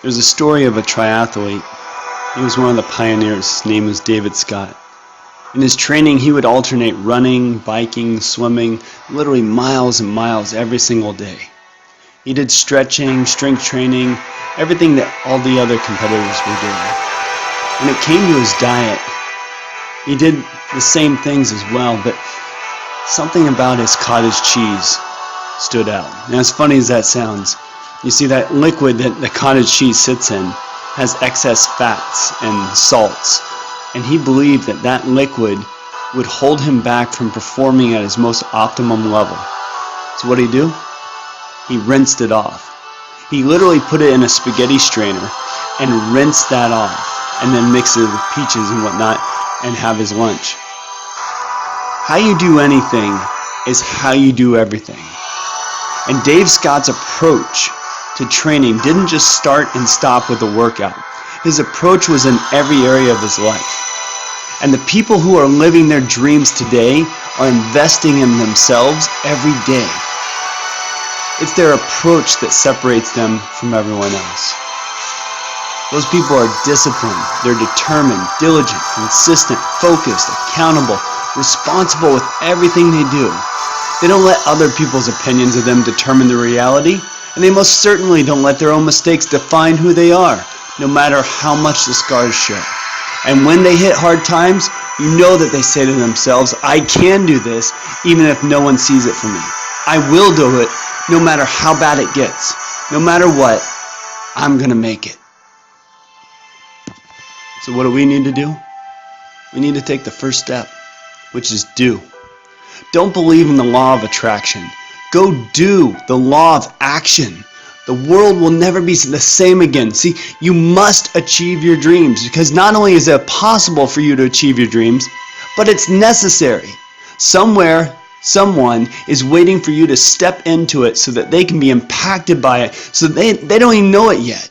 There's a story of a triathlete. He was one of the pioneers. His name was David Scott. In his training, he would alternate running, biking, swimming, literally miles and miles every single day. He did stretching, strength training, everything that all the other competitors were doing. When it came to his diet, he did the same things as well, but something about his cottage cheese stood out. And as funny as that sounds, you see that liquid that the cottage cheese sits in has excess fats and salts, and he believed that that liquid would hold him back from performing at his most optimum level. So what did he do? He rinsed it off. He literally put it in a spaghetti strainer and rinsed that off, and then mix it with peaches and whatnot and have his lunch. How you do anything is how you do everything. And Dave Scott's approach to training didn't just start and stop with a workout. His approach was in every area of his life. And the people who are living their dreams today are investing in themselves every day. It's their approach that separates them from everyone else. Those people are disciplined, they're determined, diligent, consistent, focused, accountable, responsible with everything they do. They don't let other people's opinions of them determine the reality, and they most certainly don't let their own mistakes define who they are, no matter how much the scars show. And when they hit hard times, you know that they say to themselves, I can do this even if no one sees it from me. I will do it no matter how bad it gets. No matter what, I'm going to make it. So what do we need to do? We need to take the first step, which is do. Don't believe in the law of attraction. Go do the law of action. The world will never be the same again. See, you must achieve your dreams, because not only is it possible for you to achieve your dreams, but it's necessary. Somewhere, someone is waiting for you to step into it so that they can be impacted by it, so they don't even know it yet.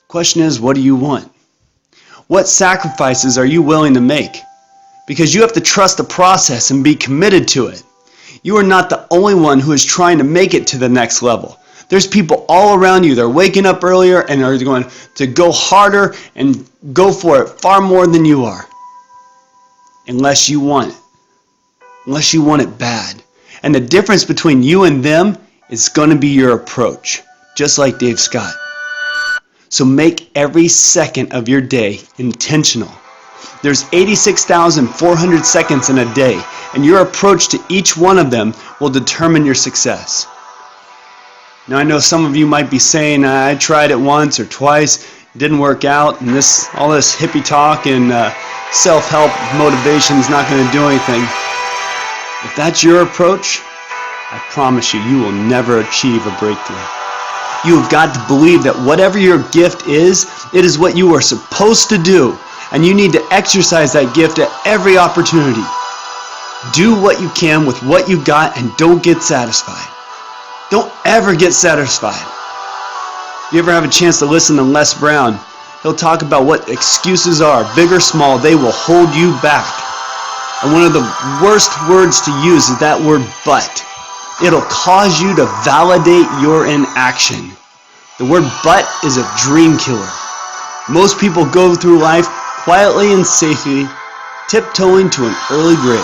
Question is, what do you want? What sacrifices are you willing to make? Because you have to trust the process and be committed to it. You are not the only one who is trying to make it to the next level. There's people all around you that are waking up earlier and are going to go harder and go for it far more than you are. Unless you want it. Unless you want it bad. And the difference between you and them is going to be your approach. Just like Dave Scott. So make every second of your day intentional. There's 86,400 seconds in a day, and your approach to each one of them will determine your success. Now I know some of you might be saying, I tried it once or twice, it didn't work out, and all this hippie talk and self-help motivation is not going to do anything. If that's your approach, I promise you, you will never achieve a breakthrough. You have got to believe that whatever your gift is, it is what you are supposed to do. And you need to exercise that gift at every opportunity. Do what you can with what you got and don't get satisfied. Don't ever get satisfied. You ever have a chance to listen to Les Brown? He'll talk about what excuses are, big or small, they will hold you back. And one of the worst words to use is that word but. It'll cause you to validate your inaction. The word but is a dream killer. Most people go through life quietly and safely, tiptoeing to an early grave.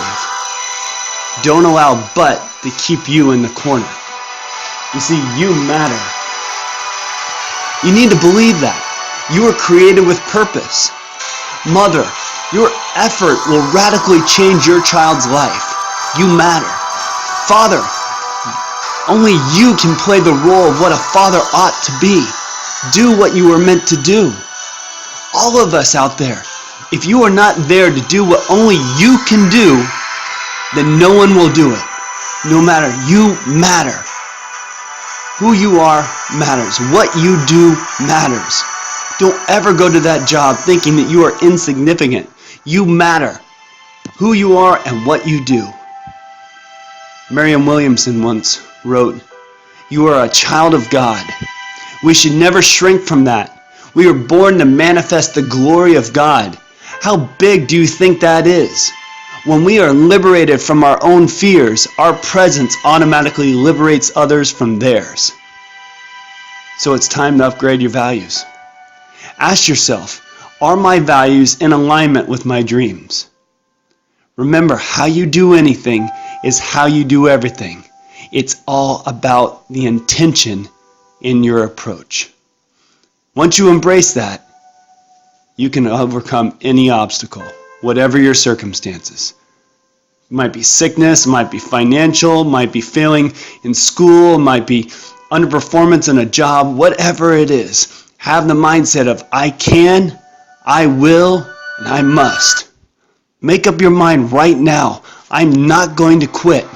Don't allow but to keep you in the corner. You see, you matter. You need to believe that. You are created with purpose. Mother, your effort will radically change your child's life. You matter. Father, only you can play the role of what a father ought to be. Do what you were meant to do. All of us out there, if you are not there to do what only you can do, then no one will do it. No matter, you matter. Who you are matters. What you do matters. Don't ever go to that job thinking that you are insignificant. You matter. Who you are and what you do. Marianne Williamson once wrote, "You are a child of God. We should never shrink from that. We are born to manifest the glory of God. How big do you think that is? When we are liberated from our own fears, our presence automatically liberates others from theirs." So it's time to upgrade your values. Ask yourself, are my values in alignment with my dreams? Remember, how you do anything is how you do everything. It's all about the intention in your approach. Once you embrace that, you can overcome any obstacle, whatever your circumstances. It might be sickness, it might be financial, it might be failing in school, it might be underperformance in a job, whatever it is. Have the mindset of I can, I will, and I must. Make up your mind right now. I'm not going to quit.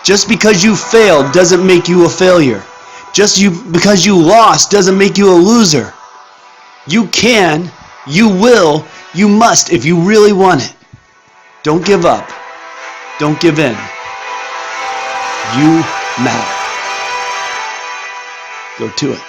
Just because you failed doesn't make you a failure. Because you lost doesn't make you a loser. You can, you will, you must if you really want it. Don't give up. Don't give in. You matter. Go to it.